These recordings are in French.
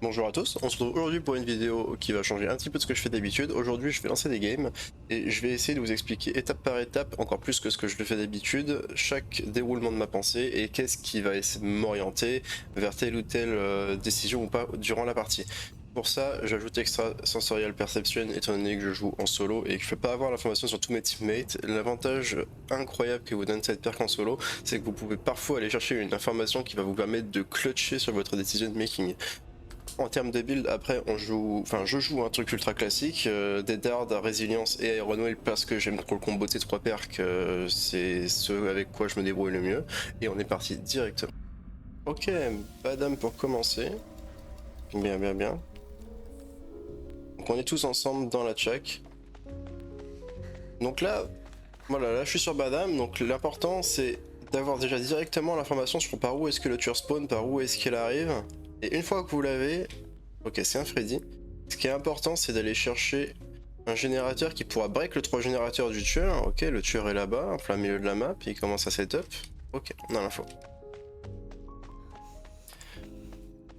Bonjour à tous, on se retrouve aujourd'hui pour une vidéo qui va changer un petit peu de ce que je fais d'habitude. Aujourd'hui je vais lancer des games et je vais essayer de vous expliquer étape par étape, encore plus que ce que je le fais d'habitude, chaque déroulement de ma pensée et qu'est-ce qui va essayer de m'orienter vers telle ou telle décision ou pas durant la partie. Pour ça, j'ajoute Extra Sensorial Perception étant donné que je joue en solo et que je peux pas avoir l'information sur tous mes teammates. L'avantage incroyable que vous donne cette perk en solo, c'est que vous pouvez parfois aller chercher une information qui va vous permettre de clutcher sur votre decision making. En termes de build, après je joue un truc ultra classique, Dead Hard, Résilience et Iron Will parce que j'aime trop le combo de ces trois perks, c'est ce avec quoi je me débrouille le mieux. Et on est parti directement. Ok, Badam pour commencer. Bien. Donc on est tous ensemble dans la check. Donc là, voilà, là je suis sur Badam, donc l'important c'est d'avoir déjà directement l'information sur par où est-ce que le tueur spawn, par où est-ce qu'il arrive. Et une fois que vous l'avez, ok c'est un Freddy, ce qui est important c'est d'aller chercher un générateur qui pourra break le 3 générateur du tueur. Ok, le tueur est là-bas, en plein milieu de la map, il commence à setup. Ok, on a l'info.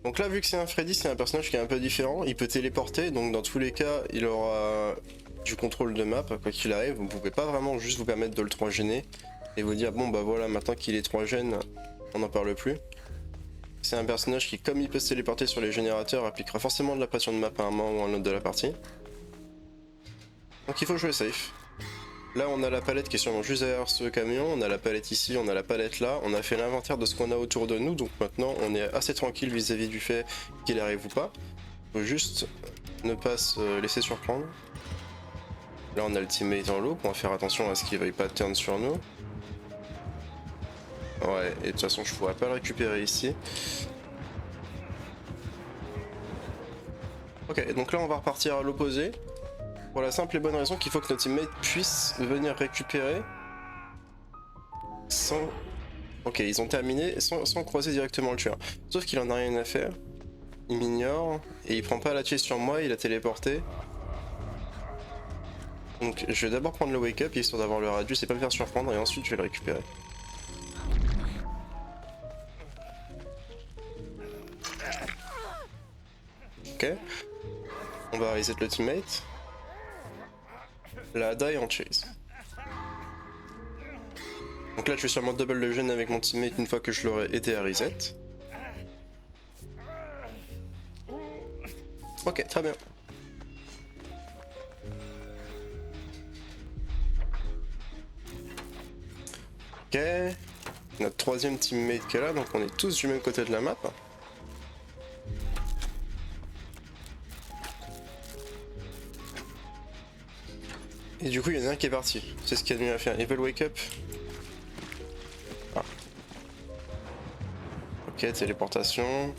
Donc là vu que c'est un Freddy, c'est un personnage qui est un peu différent, il peut téléporter, donc dans tous les cas il aura du contrôle de map, quoi qu'il arrive, vous pouvez pas vraiment juste vous permettre de le 3 gêner et vous dire bon bah voilà maintenant qu'il est 3 gènes, on n'en parle plus. C'est un personnage qui, comme il peut se téléporter sur les générateurs, appliquera forcément de la pression de map à un moment ou à un autre de la partie. Donc il faut jouer safe. Là on a la palette qui est sûrement juste derrière ce camion, on a la palette ici, on a la palette là, on a fait l'inventaire de ce qu'on a autour de nous, donc maintenant on est assez tranquille vis-à-vis du fait qu'il arrive ou pas. Faut juste ne pas se laisser surprendre. Là on a le teammate en loop, on va faire attention à ce qu'il veuille pas turn sur nous. Ouais, et de toute façon je pourrais pas le récupérer ici. Ok, donc là on va repartir à l'opposé. Pour la simple et bonne raison qu'il faut que notre teammate puisse venir récupérer sans... Ok, ils ont terminé sans croiser directement le tueur. Sauf qu'il en a rien à faire. Il m'ignore et il prend pas la chase sur moi, il a téléporté. Donc je vais d'abord prendre le wake up histoire d'avoir le radius et pas me faire surprendre et ensuite je vais le récupérer. Ok. On va reset le teammate. La Ada est en chase. Donc là je vais sûrement double le gène avec mon teammate une fois que je l'aurai aidé à reset. Ok, très bien. Ok. Notre troisième teammate qui est là, donc on est tous du même côté de la map. Et du coup il y en a un qui est parti. C'est ce qu'il y a de mieux à faire. Ils veulent wake up. Ah. Ok, téléportation.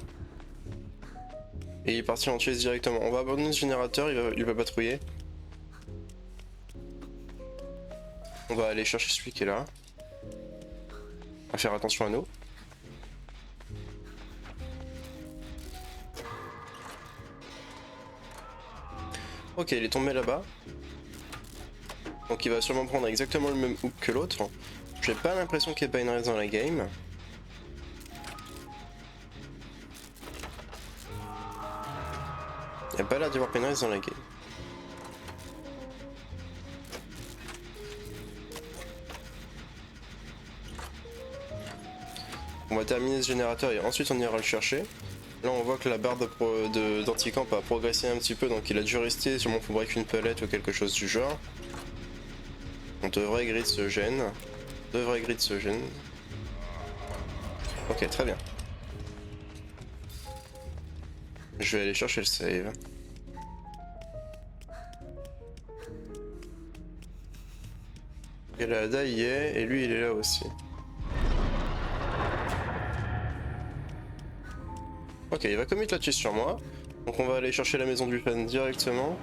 Et il est parti en chase directement. On va abandonner ce générateur, il va patrouiller. On va aller chercher celui qui est là. On va faire attention à nous. Ok, il est tombé là-bas. Donc il va sûrement prendre exactement le même hook que l'autre. J'ai pas l'impression qu'il y ait pas une race dans la game. Il n'y a pas l'air d'y avoir Penrise dans la game. On va terminer ce générateur et ensuite on ira le chercher. Là on voit que la barre d'anticamp a progressé un petit peu, donc il a dû rester, sûrement faut break une palette ou quelque chose du genre. On devrait grid ce gène. Ok, très bien. Je vais aller chercher le save. Et la Ada y est, et lui il est là aussi. Ok, il va commit la chase sur moi. Donc on va aller chercher la maison du fan directement.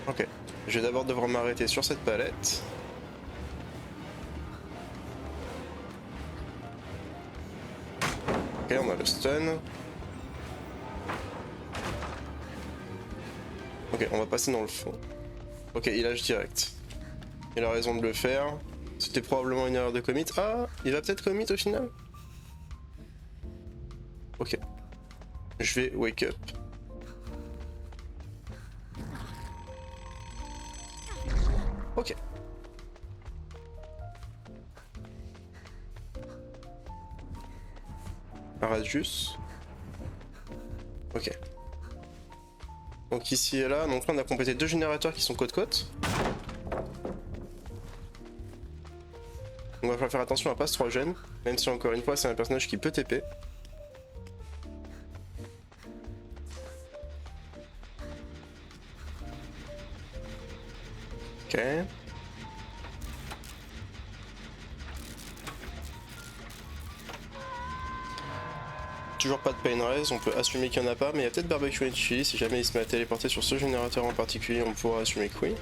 Ok, je vais d'abord devoir m'arrêter sur cette palette. Ok, on a le stun. Ok, on va passer dans le fond. Ok, il lâche direct. Il a raison de le faire. C'était probablement une erreur de commit. Ah, il va peut-être commit au final. Ok. Je vais wake up. Ok. Un radius. Ok. Donc ici et là, donc là on a complété 2 générateurs qui sont côte-côte. On va falloir faire attention à pas se 3 gènes, même si encore une fois c'est un personnage qui peut TP. Ok. Toujours pas de pain res, on peut assumer qu'il n'y en a pas, mais il y a peut-être barbecue et chili, si jamais il se met à téléporter sur ce générateur en particulier, on pourra assumer que oui.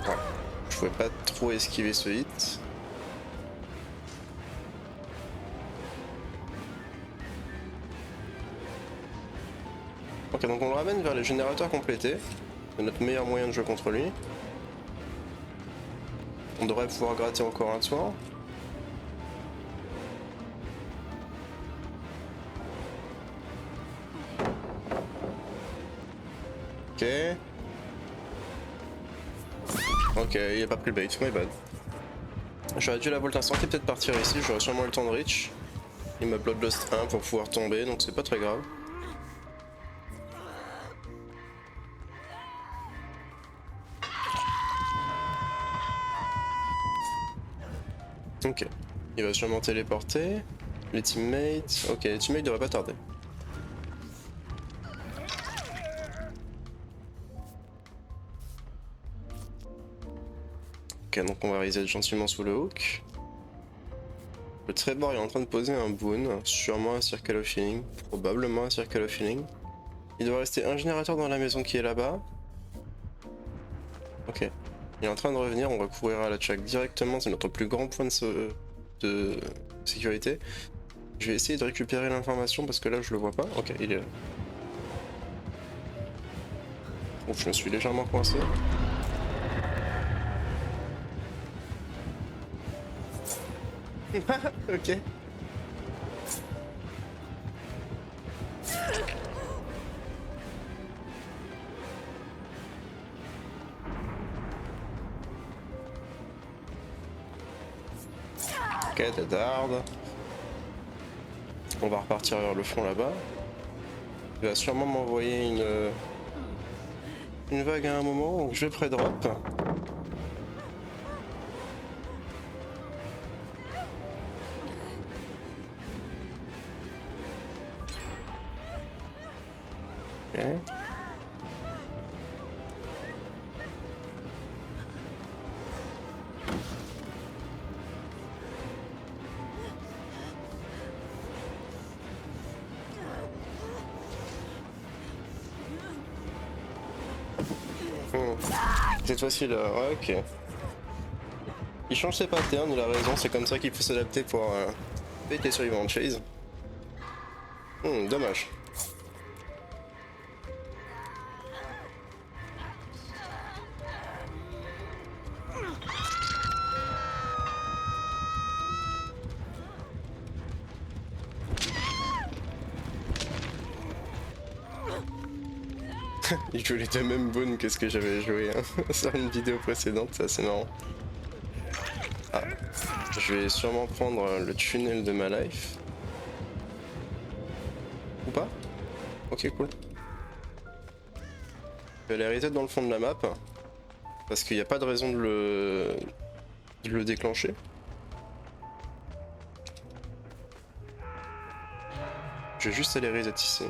Ouais, je pouvais pas trop esquiver ce hit. Ok, donc on le ramène vers les générateurs complétés. C'est notre meilleur moyen de jouer contre lui. On devrait pouvoir gratter encore un tour. Ok. Ok, il a pas pris le bait, my bad. J'aurais dû la volt instant et peut-être partir ici, j'aurais sûrement le temps de reach. Il m'a Bloodlust 1 pour pouvoir tomber, donc c'est pas très grave. Ok. Il va sûrement téléporter. Les teammates... Ok, les teammates devraient pas tarder. Ok, donc on va reset gentiment sous le hook. Le Trevor est en train de poser un boon, sûrement un Circle of Healing, probablement un Circle of Healing. Il doit rester un générateur dans la maison qui est là-bas. Ok. Il est en train de revenir, on va courir à la check directement, c'est notre plus grand point de sécurité. Je vais essayer de récupérer l'information parce que là je le vois pas. Ok, il est là. Ouf, je me suis légèrement coincé. Ok. Ok, dead hard. On va repartir vers le fond là-bas. Il va sûrement m'envoyer une vague à un moment, donc je vais pré-drop. Ok. Cette fois-ci là, ouais, ok. Il change ses patterns, il a raison, c'est comme ça qu'il faut s'adapter pour être les survivants de Chase. Dommage. Il joue les deux mêmes boons que ce que j'avais joué hein, sur une vidéo précédente, c'est assez marrant. Ah, je vais sûrement prendre le tunnel de ma life. Ou pas? Ok, cool. Je vais aller reset dans le fond de la map. Parce qu'il n'y a pas de raison de le déclencher. Je vais juste aller reset ici.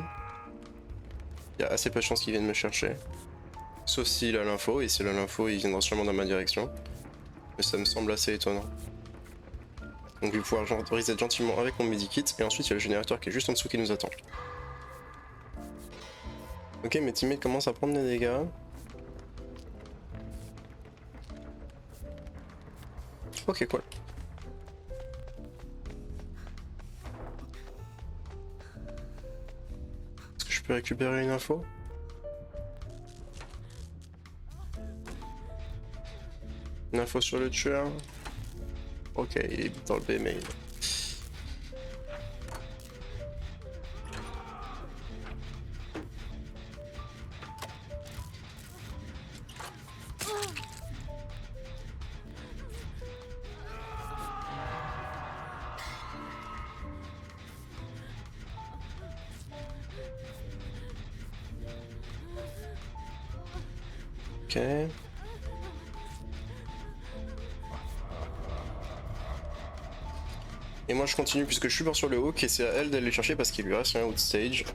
Il y a assez peu de chances qu'il vienne me chercher. Sauf s'il a l'info, et s'il a l'info, il viendra sûrement dans ma direction. Mais ça me semble assez étonnant. Donc je vais pouvoir reset gentiment avec mon medikit, et ensuite il y a le générateur qui est juste en dessous qui nous attend. Ok, mes teammates commencent à prendre des dégâts. Ok, cool. Est-ce que je peux récupérer une info? Une info sur le tueur? Ok, il est dans le B main. Ok. Et moi je continue puisque je suis pas sur le hook et c'est à elle d'aller le chercher parce qu'il lui reste un outstage.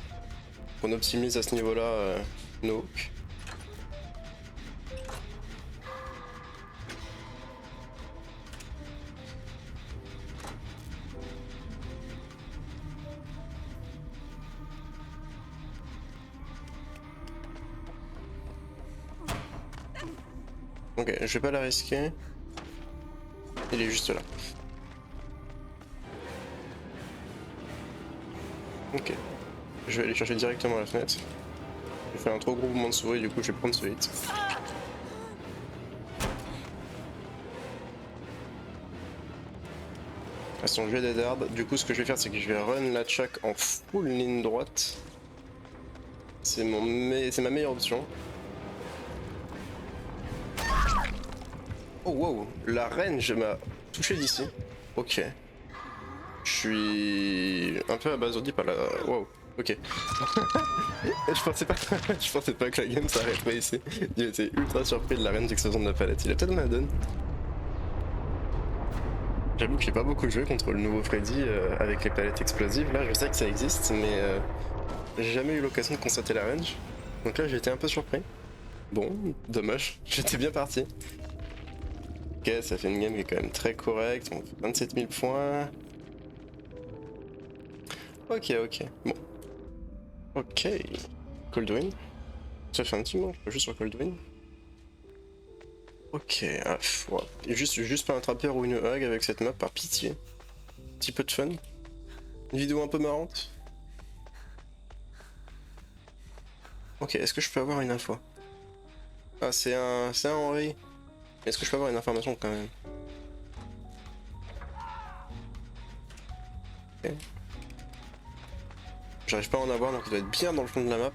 On optimise à ce niveau-là nos hooks. Ok, je vais pas la risquer. Il est juste là. Ok. Je vais aller chercher directement à la fenêtre. J'ai fait un trop gros mouvement de souris, du coup je vais prendre ce hit. À son jet des dards. Du coup ce que je vais faire c'est que je vais run la Chuck en full ligne droite. C'est ma meilleure option. Oh wow, la range m'a touché d'ici. Ok. Je suis un peu abasourdi par la... Wow, ok. je pensais pas que la game s'arrêterait ici. Il était ultra surpris de la range d'explosion de la palette. Il a peut-être la donne. J'avoue que j'ai pas beaucoup joué contre le nouveau Freddy avec les palettes explosives. Là, je sais que ça existe, mais j'ai jamais eu l'occasion de constater la range. Donc là, j'ai été un peu surpris. Bon, dommage, j'étais bien parti. Ok, ça fait une game qui est quand même très correcte. On fait 27 000 points. Ok, ok. Bon. Ok. Coldwind. Ça fait un petit moment que je peux jouer sur Coldwind. Ok, ah, ouais. Juste pas un trapper ou une hug avec cette map, par pitié. Un petit peu de fun. Une vidéo un peu marrante. Ok, est-ce que je peux avoir une info? Ah, c'est un Henri. Est-ce que je peux avoir une information quand même? Ok. J'arrive pas à en avoir, donc il doit être bien dans le fond de la map.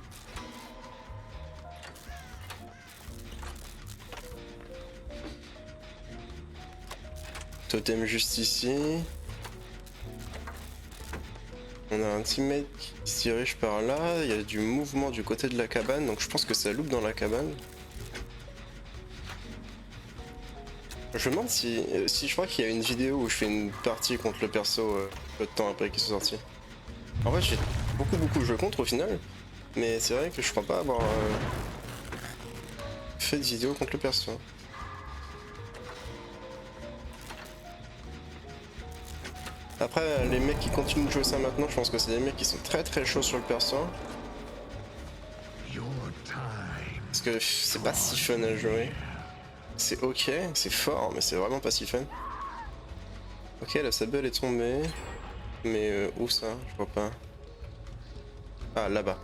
Totem juste ici. On a un teammate qui se dirige par là. Il y a du mouvement du côté de la cabane, donc je pense que ça loupe dans la cabane. Je me demande si je crois qu'il y a une vidéo où je fais une partie contre le perso peu de temps après qu'il soit sorti. En vrai, j'ai beaucoup joué contre au final, mais c'est vrai que je crois pas avoir fait de vidéo contre le perso. Après, les mecs qui continuent de jouer ça maintenant, je pense que c'est des mecs qui sont très chauds sur le perso. Parce que c'est pas si fun à jouer. C'est ok, c'est fort, mais c'est vraiment pas si fun. Ok, la Sable est tombée. Mais où ça? Je vois pas. Ah, là-bas.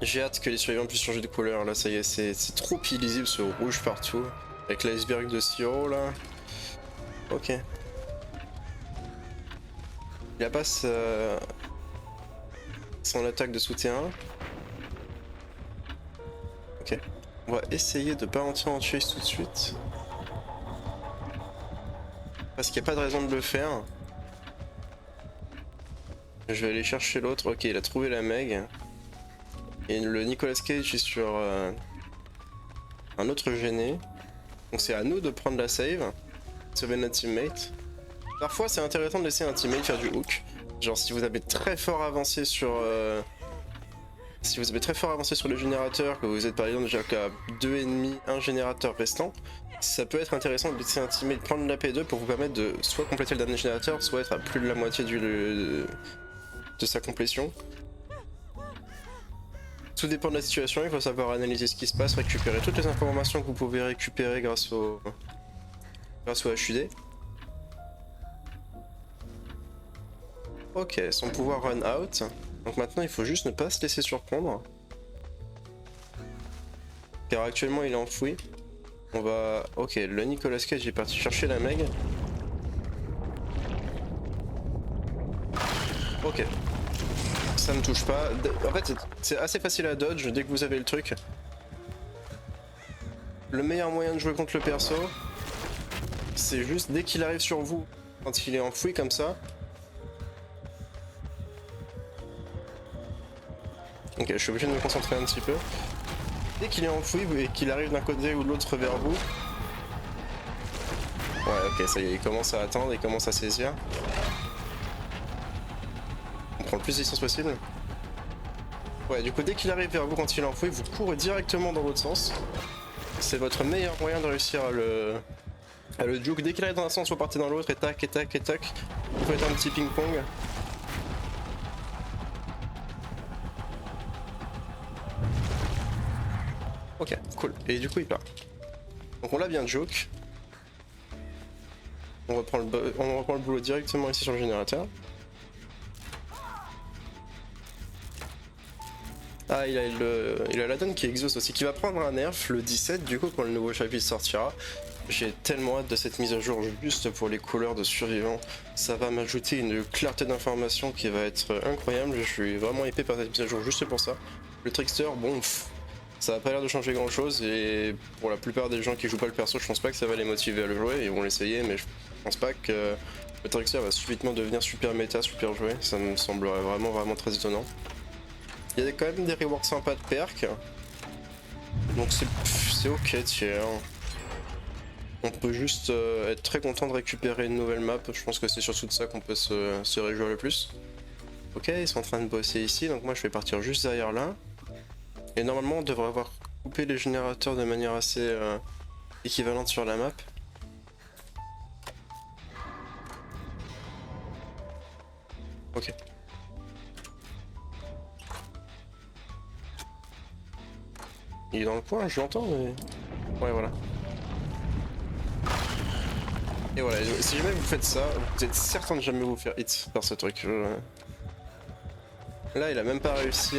J'ai hâte que les survivants puissent changer de couleur, là ça y est, c'est trop illisible ce rouge partout. Avec l'iceberg de sirop là. Ok. Il a pas son attaque de souterrain. Ok. On va essayer de pas entrer en chase tout de suite. Parce qu'il n'y a pas de raison de le faire. Je vais aller chercher l'autre. Ok, il a trouvé la Meg. Et le Nicolas Cage est sur un autre gêné. Donc c'est à nous de prendre la save. Sauver notre teammate. Parfois c'est intéressant de laisser un teammate faire du hook. Genre si vous avez très fort avancé sur le générateur, que vous êtes par exemple déjà qu'à 2 ennemis, un générateur restant, ça peut être intéressant de laisser un teammate prendre la P2 pour vous permettre de soit compléter le dernier générateur, soit être à plus de la moitié de sa complétion. Tout dépend de la situation, il faut savoir analyser ce qui se passe, récupérer toutes les informations que vous pouvez récupérer grâce au HUD. Ok, son pouvoir run out. Donc maintenant il faut juste ne pas se laisser surprendre. Car actuellement il est enfoui. On va... Ok, le Nicolas Cage est parti chercher la Meg. Ok. Ça me touche pas. En fait, c'est assez facile à dodge dès que vous avez le truc. Le meilleur moyen de jouer contre le perso, c'est juste dès qu'il arrive sur vous, quand il est enfoui comme ça. Ok, je suis obligé de me concentrer un petit peu. Dès qu'il est enfoui et qu'il arrive d'un côté ou de l'autre vers vous. Ouais, ok, ça y est, il commence à attendre, il commence à saisir. On prend le plus de distance possible. Ouais, du coup, dès qu'il arrive vers vous quand il est enfoui, vous courez directement dans l'autre sens. C'est votre meilleur moyen de réussir à le juke. Dès qu'il arrive dans un sens, vous partez dans l'autre et tac, et tac, et tac. Vous faites un petit ping-pong. Ok, cool. Et du coup, il part. Donc on l'a bien juke. On reprend le boulot directement ici sur le générateur. Ah, il a la donne qui exauce aussi, qui va prendre un nerf le 17, du coup, quand le nouveau chapitre sortira. J'ai tellement hâte de cette mise à jour juste pour les couleurs de survivants. Ça va m'ajouter une clarté d'information qui va être incroyable. Je suis vraiment épais par cette mise à jour juste pour ça. Le trickster, bon, ça a pas l'air de changer grand chose et pour la plupart des gens qui jouent pas le perso, je pense pas que ça va les motiver à le jouer. Ils vont l'essayer, mais je pense pas que le trickster va subitement devenir super méta, super joué. Ça me semblerait vraiment très étonnant. Il y a quand même des rewards sympas de perk. Donc c'est ok, tiens. On peut juste être très content de récupérer une nouvelle map. Je pense que c'est surtout de ça qu'on peut se réjouir le plus. Ok, ils sont en train de bosser ici, donc moi je vais partir juste derrière là. Et normalement on devrait avoir coupé les générateurs de manière assez équivalente sur la map. Ok. Il est dans le coin, je l'entends, mais... Ouais, voilà. Et voilà, si jamais vous faites ça, vous êtes certain de jamais vous faire hit par ce truc. Là, il a même pas réussi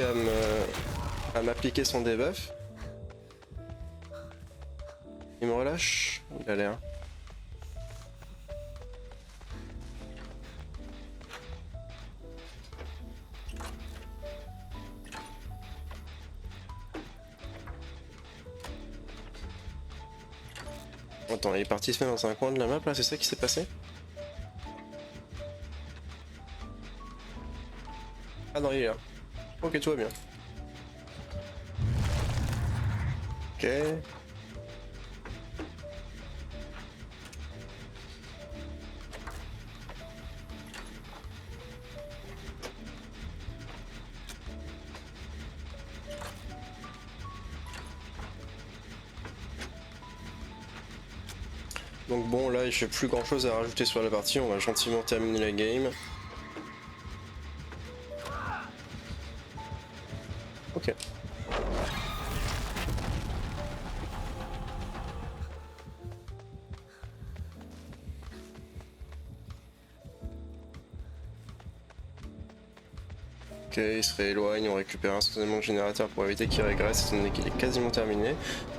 à m'appliquer son debuff. Il me relâche? Il a l'air. Attends, il est parti se mettre dans un coin de la map là, c'est ça qui s'est passé? Ah non, il est là. Ok, tout va bien. Ok. Donc bon, là, j'ai plus grand chose à rajouter sur la partie, on va gentiment terminer la game. Ok. Ok, il se rééloigne, on récupère instantanément le générateur pour éviter qu'il régresse, étant donné qu'il est quasiment terminé.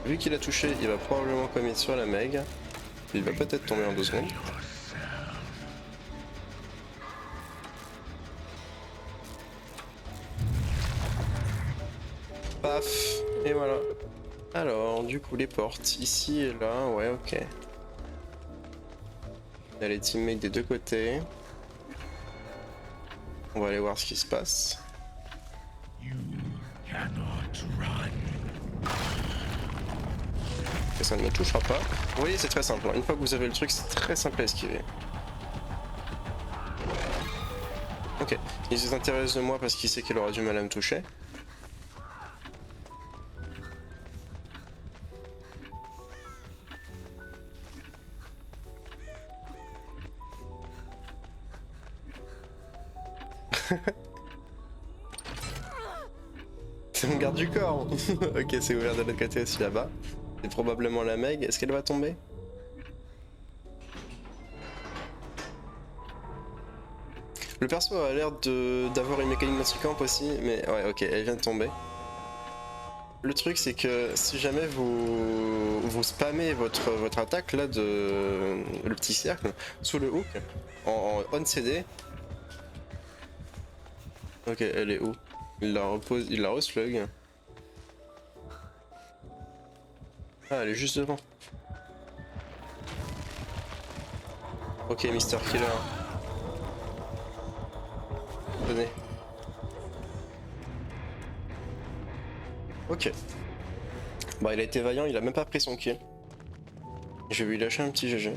Vu qu'il a touché, il va probablement commit sur la Meg. Il va peut-être tomber en 2 secondes. Paf, et voilà. Alors, du coup, les portes, ici et là, ouais, ok. Il y a les teammates des deux côtés. On va aller voir ce qui se passe. Et ça ne me touchera pas. Vous voyez, c'est très simple. Une fois que vous avez le truc, c'est très simple à esquiver. Ok, il se désintéresse de moi parce qu'il sait qu'il aura du mal à me toucher. C'est mon garde du corps. Ok, c'est ouvert de l'autre côté aussi là-bas. C'est probablement la Meg. Est-ce qu'elle va tomber? Le perso a l'air d'avoir une mécanique d'anti-camp aussi, mais ouais, ok, elle vient de tomber. Le truc, c'est que si jamais vous spammez votre attaque là le petit cercle sous le hook en on CD, Ok, elle est où? Il la repose, il la reslug. Ah, elle est juste devant. Ok, Mister Killer. Venez. Ok. Bah, il a été vaillant, il a même pas pris son kill. Je vais lui lâcher un petit GG.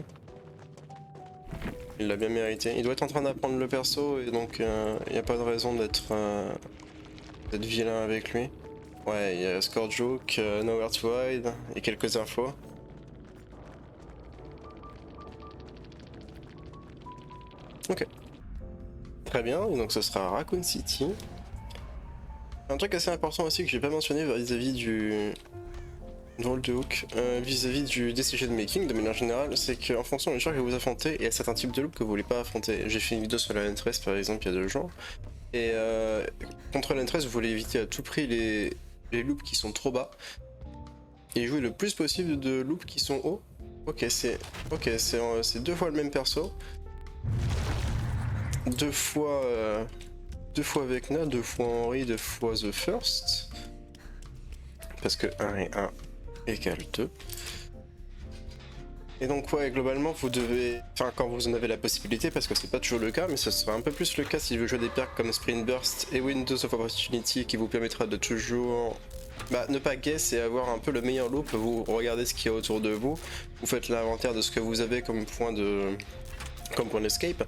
Il l'a bien mérité. Il doit être en train d'apprendre le perso et donc il n'y a pas de raison d'être vilain avec lui. Ouais, il y a Score Joke, Nowhere to Hide et quelques infos. Ok. Très bien, donc ce sera Raccoon City. Un truc assez important aussi que j'ai pas mentionné vis-à-vis du drôle de hook, vis-à-vis du DCG de making de manière générale, c'est qu'en fonction des gens que vous affrontez, il y a certains types de loops que vous voulez pas affronter. J'ai fait une vidéo sur la N13 par exemple il y a 2 jours, et contre la N13 vous voulez éviter à tout prix les loops qui sont trop bas, et jouer le plus possible de loops qui sont hauts. Ok, c'est 2 fois le même perso, 2 fois... 2 fois Vecna, 2 fois Henry, 2 fois The First. Parce que 1 et 1 égale 2. Et donc ouais, globalement vous devez... Enfin quand vous en avez la possibilité, parce que c'est pas toujours le cas, mais ce sera un peu plus le cas si vous jouez des perks comme Sprint Burst et Windows of Opportunity qui vous permettra de toujours... ne pas guess et avoir un peu le meilleur loop. Vous regardez ce qu'il y a autour de vous, vous faites l'inventaire de ce que vous avez comme point d'escape.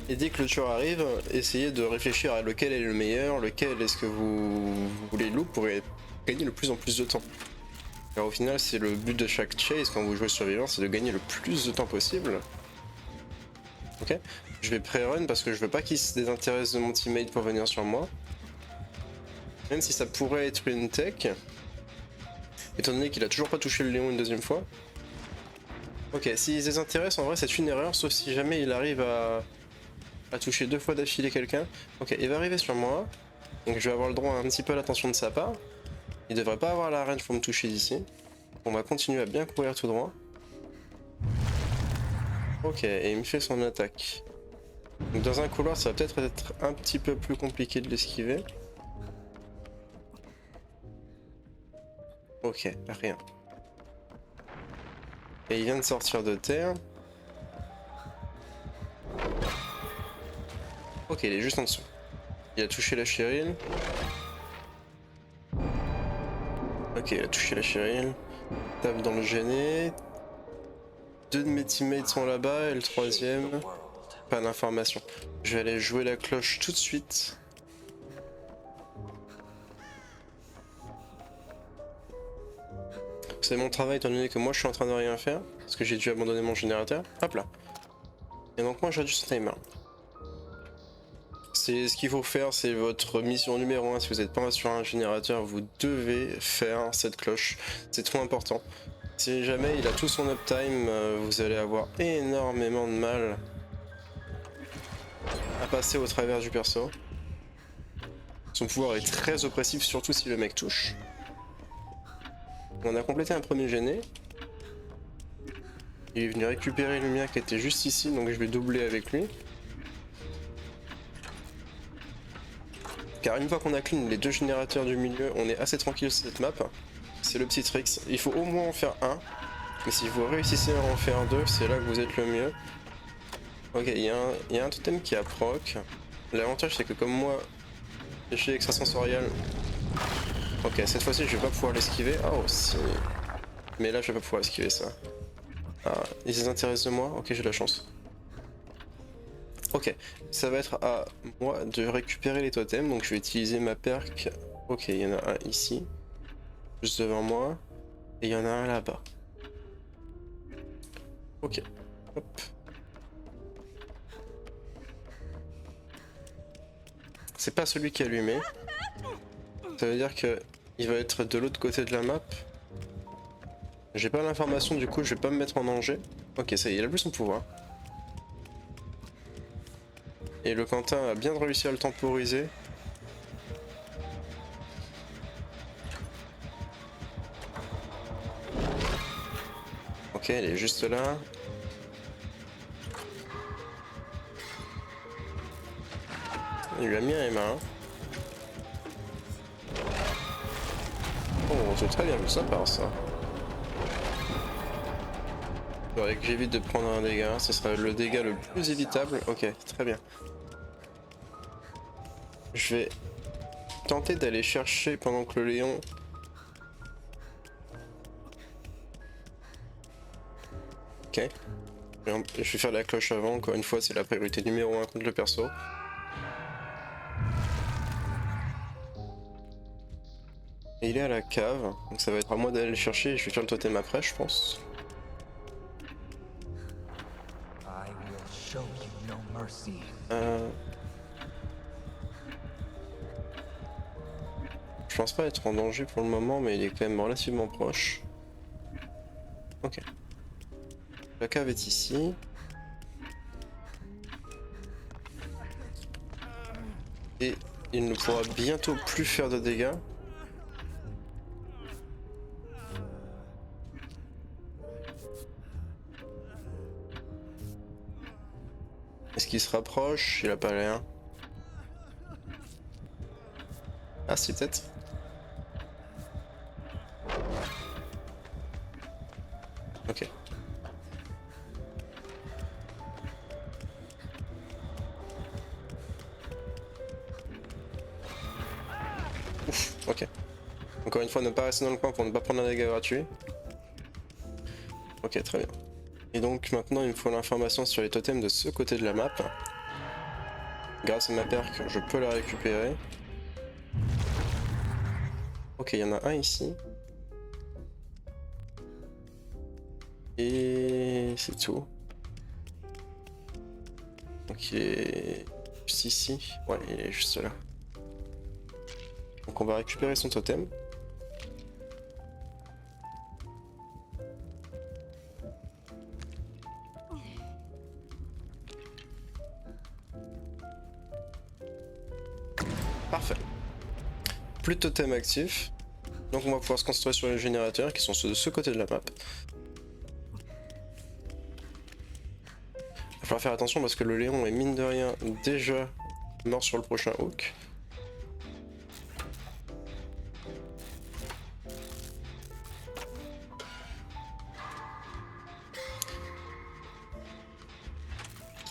Et dès que le tueur arrive, essayez de réfléchir à lequel est le meilleur, lequel est-ce que vous voulez loop pour gagner de plus en plus de temps. Car au final, c'est le but de chaque chase quand vous jouez survivance, c'est de gagner le plus de temps possible. Ok, je vais pré-run parce que je veux pas qu'il se désintéresse de mon teammate pour venir sur moi. Même si ça pourrait être une tech, étant donné qu'il a toujours pas touché le Léon une deuxième fois. Ok, s'il se désintéresse, en vrai c'est une erreur, sauf si jamais il arrive à toucher 2 fois d'affilée quelqu'un. Ok, il va arriver sur moi, donc je vais avoir le droit à un petit peu l'attention de sa part. Il devrait pas avoir la range pour me toucher d'ici. On va continuer à bien courir tout droit. Ok, et il me fait son attaque. Donc dans un couloir, ça va peut-être être un petit peu plus compliqué de l'esquiver. Ok, rien. Et il vient de sortir de terre. Ok, il est juste en dessous. Il a touché la Cheryl. Ok, il a touché la Cheryl. Tape dans le gêné. 2 de mes teammates sont là-bas et le 3ème, pas d'information. Je vais aller jouer la cloche tout de suite. C'est mon travail étant donné que moi je suis en train de rien faire, parce que j'ai dû abandonner mon générateur. Hop là. Et donc moi j'adjuste ce timer. C'est ce qu'il faut faire, c'est votre mission numéro 1. Si vous n'êtes pas sur un générateur, vous devez faire cette cloche. C'est trop important. Si jamais il a tout son uptime, vous allez avoir énormément de mal à passer au travers du perso. Son pouvoir est très oppressif, surtout si le mec touche. On a complété un premier gêné. Il est venu récupérer le mien qui était juste ici, donc je vais doubler avec lui. Car une fois qu'on a clean les 2 générateurs du milieu, on est assez tranquille sur cette map. C'est le petit trick. Il faut au moins en faire un. Mais si vous réussissez à en faire 2, c'est là que vous êtes le mieux. Ok, il y a un totem qui a proc. L'avantage c'est que comme moi, j'ai extrasensorial. Ok, cette fois-ci je vais pas pouvoir l'esquiver. Ah oh si. Mais là je vais pas pouvoir esquiver ça. Ah, ils s'intéressent de moi. Ok, j'ai la chance. Ok, ça va être à moi de récupérer les totems, donc je vais utiliser ma perk. Ok, il y en a un ici, juste devant moi, et il y en a un là-bas. Ok, hop. C'est pas celui qui a allumé. Ça veut dire que il va être de l'autre côté de la map. J'ai pas l'information, du coup je vais pas me mettre en danger. Ok, ça y est, il a plus son pouvoir. Et le Quentin a bien réussi à le temporiser. Ok, elle est juste là. Il lui a mis un M1. c'est très bien vu ça par ça. Faudrait que j'évite de prendre un dégât, ce sera le dégât le plus évitable. Ok, très bien. Je vais tenter d'aller chercher pendant que le Léon... Ok. Je vais faire la cloche avant, encore une fois c'est la priorité numéro 1 contre le perso. Et il est à la cave, donc ça va être à moi d'aller le chercher et je vais faire le totem après je pense. Je pense pas être en danger pour le moment mais il est quand même relativement proche. Ok. La cave est ici. Et il ne pourra bientôt plus faire de dégâts. Est-ce qu'il se rapproche? Il a pas l'air. Ah si peut-être. Ok. Ouf, ok. Encore une fois, ne pas rester dans le coin pour ne pas prendre un dégât gratuit. Ok, très bien. Et donc maintenant, il me faut l'information sur les totems de ce côté de la map. Grâce à ma perque, je peux la récupérer. Ok, il y en a un ici. Et c'est tout. Donc il est juste ici. Ouais, il est juste là. Donc on va récupérer son totem. Parfait. Plus de totem actif. Donc on va pouvoir se concentrer sur les générateurs qui sont ceux de ce côté de la map. Il va falloir faire attention parce que le Léon est mine de rien déjà mort sur le prochain hook.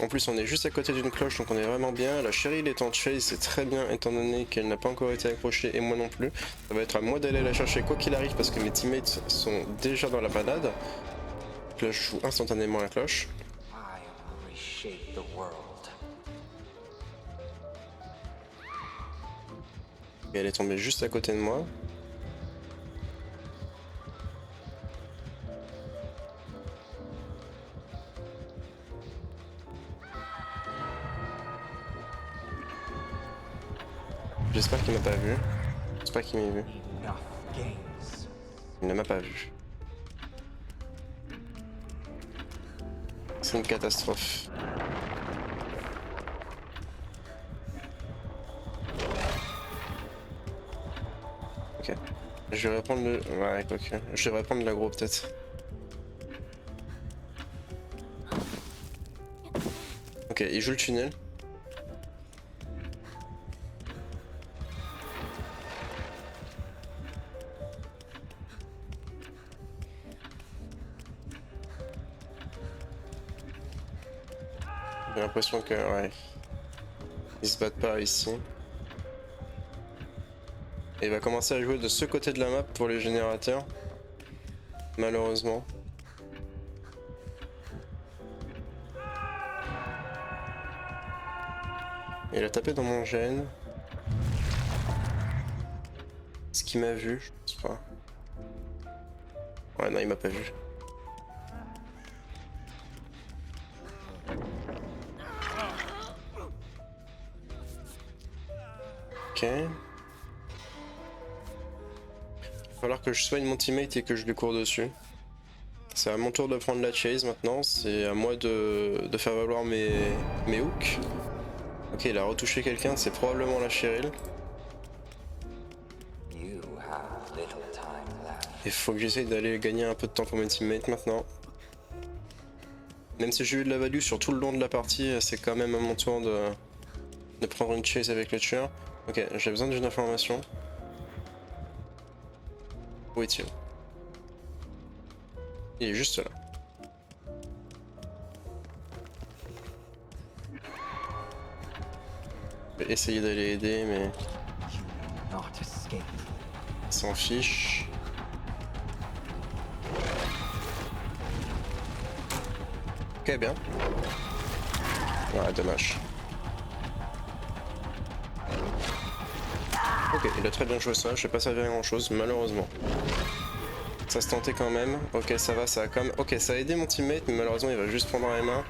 En plus on est juste à côté d'une cloche donc on est vraiment bien. La Cheryl est en chase, c'est très bien étant donné qu'elle n'a pas encore été accrochée et moi non plus. Ça va être à moi d'aller la chercher quoi qu'il arrive parce que mes teammates sont déjà dans la panade. Donc là je joue instantanément la cloche. Et elle est tombée juste à côté de moi. J'espère qu'il m'a pas vu. J'espère qu'il m'a vu. Il ne m'a pas vu. C'est une catastrophe. Ok. Je vais reprendre le... Ouais, quoique. Je devrais prendre l'aggro peut-être. Ok, il joue le tunnel. J'ai l'impression que... Ouais. Ils se battent pas ici. Et il va commencer à jouer de ce côté de la map pour les générateurs. Malheureusement. Il a tapé dans mon gène. Est-ce qu'il m'a vu? Je pense pas. Ouais, non, il m'a pas vu. Ok. Il va falloir que je soigne mon teammate et que je lui cours dessus. C'est à mon tour de prendre la chase maintenant. C'est à moi de faire valoir mes hooks. Ok, il a retouché quelqu'un, c'est probablement la Cheryl. Il faut que j'essaye d'aller gagner un peu de temps pour mes teammates maintenant. Même si j'ai eu de la value sur tout le long de la partie, c'est quand même à mon tour de prendre une chase avec le tueur. Ok, j'ai besoin d'une information. Où est-il? Il est juste là. Je vais essayer d'aller aider, mais il s'en fiche. Ok, bien. Ouais, dommage. Ok, il a très bien joué ça, je sais pas servir à grand chose, malheureusement. Ça se tentait quand même. Ok, ça va, ça a quand même... Ok, ça a aidé mon teammate, mais malheureusement il va juste prendre les mains.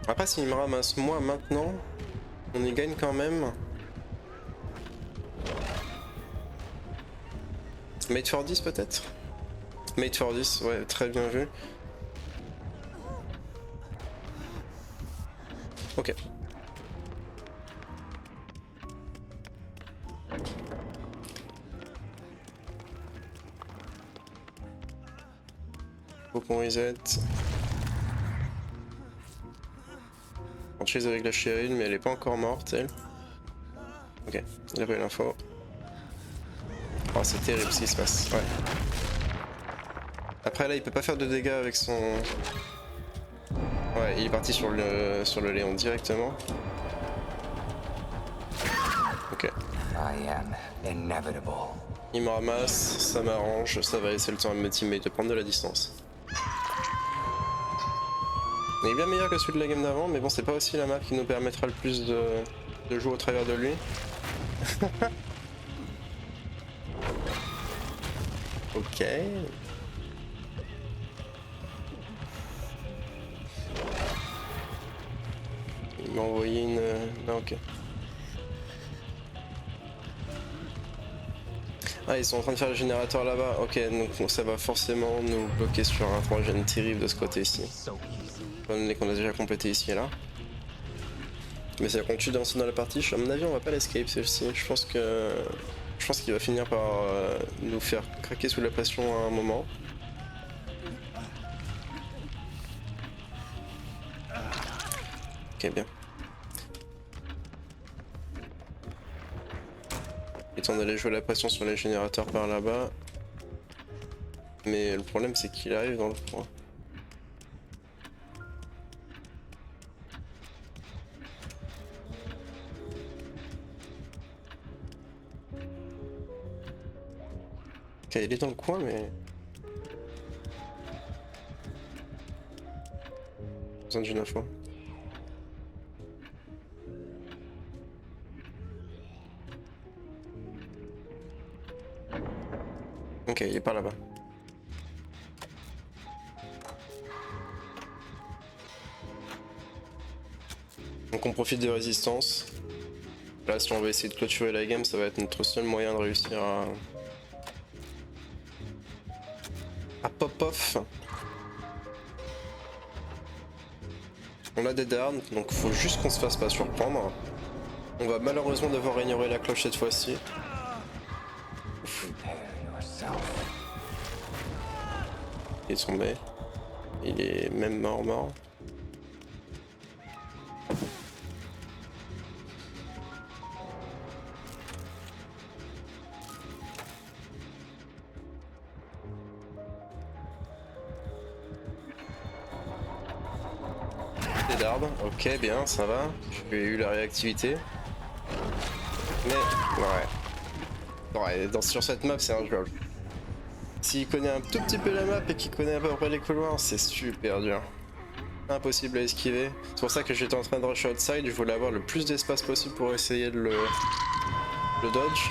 Après, s'il me ramasse moi maintenant, on y gagne quand même. Mate for 10 peut-être? Mate for 10, ouais, très bien vu. Ok. Faut qu'on reset. On chase avec la Cheryl, mais elle est pas encore morte, elle. Ok, il a pas eu l'info. Oh, c'est terrible ce qui se passe, ouais. Après là, il peut pas faire de dégâts avec son... Ouais, il est parti sur le Léon directement. Ok. Il me ramasse, ça m'arrange, ça va laisser le temps à mes teammates de prendre de la distance. Il est bien meilleur que celui de la game d'avant, mais bon, c'est pas aussi la map qui nous permettra le plus de jouer au travers de lui. Ok. Il m'a envoyé une... Non, ok. Ah, ils sont en train de faire le générateur là-bas. Ok, donc ça va forcément nous bloquer sur un fragile terrible de ce côté-ci. Étant donné qu'on a déjà complété ici et là. Mais ça continue d'avancer dans la partie. À mon avis, on va pas l'escape celle-ci. Je pense qu'il va finir par nous faire craquer sous la pression à un moment. Ok, bien. Il est temps d'aller jouer la pression sur les générateurs par là-bas. Mais le problème, c'est qu'il arrive dans le coin. Ok, il est dans le coin, mais... besoin d'une info. Ok, il est pas là-bas. Donc on profite de résistance. Là, si on veut essayer de clôturer la game, ça va être notre seul moyen de réussir à pop-off. On a des dards, donc faut juste qu'on se fasse pas surprendre. On va malheureusement devoir ignorer la cloche cette fois-ci. Il est tombé. Il est même mort. Des dards, ok, bien, ça va. J'ai eu la réactivité. Mais, ouais, sur cette map, c'est injouable. S'il connaît un tout petit peu la map et qu'il connaît à peu près les couloirs, c'est super dur. Impossible à esquiver. C'est pour ça que j'étais en train de rush outside, je voulais avoir le plus d'espace possible pour essayer de le dodge.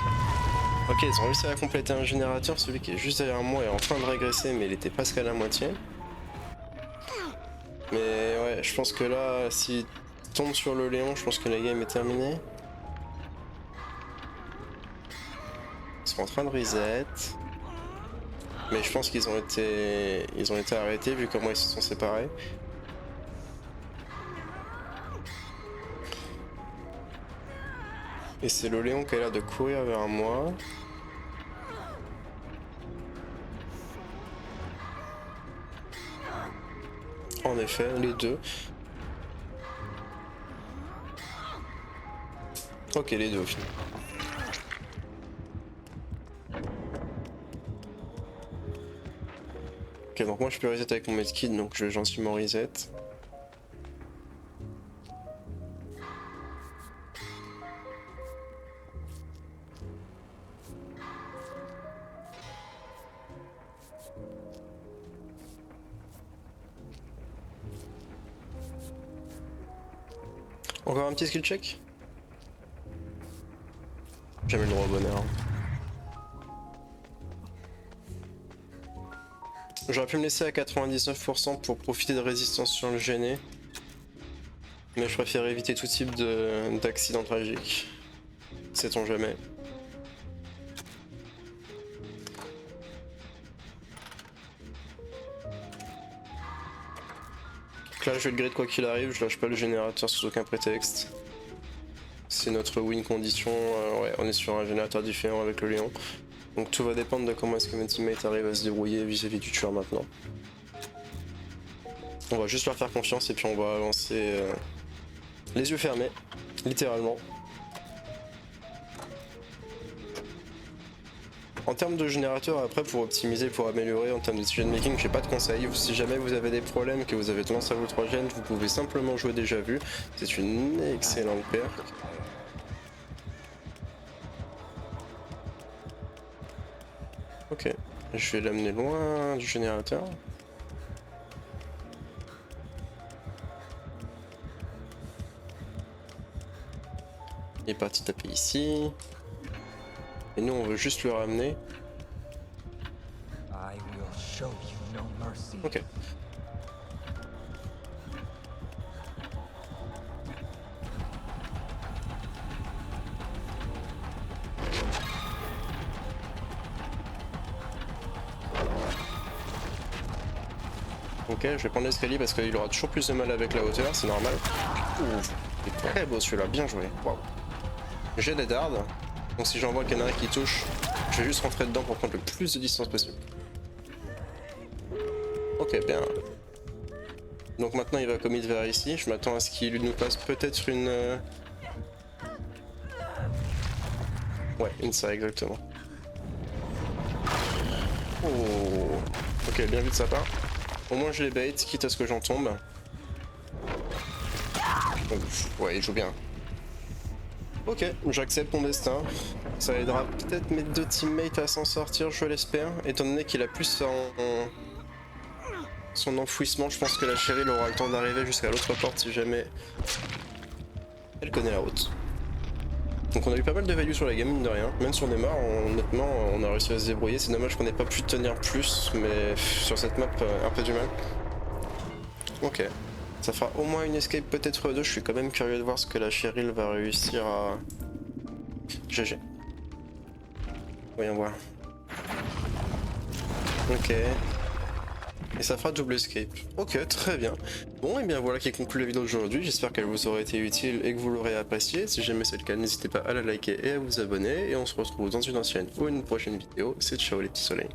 Ok, ils ont réussi à compléter un générateur, celui qui est juste derrière moi est en train de régresser, mais il était presque à la moitié. Mais ouais, je pense que là, s'il tombe sur le Léon, je pense que la game est terminée. Ils sont en train de reset. Mais je pense qu'ils ont été arrêtés vu comment ils se sont séparés. Et c'est le Léon qui a l'air de courir vers moi. En effet, les deux. Ok, les deux au final. Ok, donc moi je peux reset avec mon medkit, donc je vais gentiment reset. Encore un petit skill check? Jamais le droit au bonheur. J'aurais pu me laisser à 99% pour profiter de résistance sur le gêné. Mais je préfère éviter tout type d'accident tragique. Sait-on jamais. Donc là je vais le grid quoi qu'il arrive, je lâche pas le générateur sous aucun prétexte. C'est notre win condition, ouais on est sur un générateur différent avec le lion. Donc tout va dépendre de comment est-ce que mes teammates arrivent à se débrouiller vis-à-vis du tueur maintenant. On va juste leur faire confiance et puis on va avancer les yeux fermés, littéralement. En termes de générateur, après pour optimiser, pour améliorer, en termes de decision making, j'ai pas de conseils. Si jamais vous avez des problèmes, que vous avez tendance à vous 3 gènes, vous pouvez simplement jouer déjà vu. C'est une excellente paire. Ok, je vais l'amener loin du générateur. Il est parti taper ici. Et nous on veut juste le ramener. Ok. Ok, je vais prendre l'escalier parce qu'il aura toujours plus de mal avec la hauteur, c'est normal. Ouh, c'est très beau celui-là, bien joué. Waouh. J'ai des dards, donc si j'en vois qu'il y en a un qui touche, je vais juste rentrer dedans pour prendre le plus de distance possible. Ok, bien. Donc maintenant il va commit vers ici, je m'attends à ce qu'il nous passe peut-être une... Ouais, une ça exactement. Oh. Ok, bien vu de sa part. Au moins je les bait, quitte à ce que j'en tombe. Ouais, il joue bien. Ok, j'accepte mon destin. Ça aidera peut-être mes deux teammates à s'en sortir, je l'espère. Étant donné qu'il a plus son enfouissement, je pense que la Cheryl aura le temps d'arriver jusqu'à l'autre porte si jamais elle connaît la route. Donc on a eu pas mal de value sur la game, mine de rien. Même si on est mort, honnêtement, on a réussi à se débrouiller. C'est dommage qu'on n'ait pas pu tenir plus, mais sur cette map, un peu du mal. Ok. Ça fera au moins une escape, peut-être deux. Je suis quand même curieux de voir ce que la Cheryl va réussir à... GG. Voyons voir. Ok. Et ça fera double escape. Ok, très bien. Bon, et bien voilà qui conclut la vidéo d'aujourd'hui. J'espère qu'elle vous aura été utile et que vous l'aurez appréciée. Si jamais c'est le cas, n'hésitez pas à la liker et à vous abonner. Et on se retrouve dans une ancienne ou une prochaine vidéo. C'est ciao les petits soleils.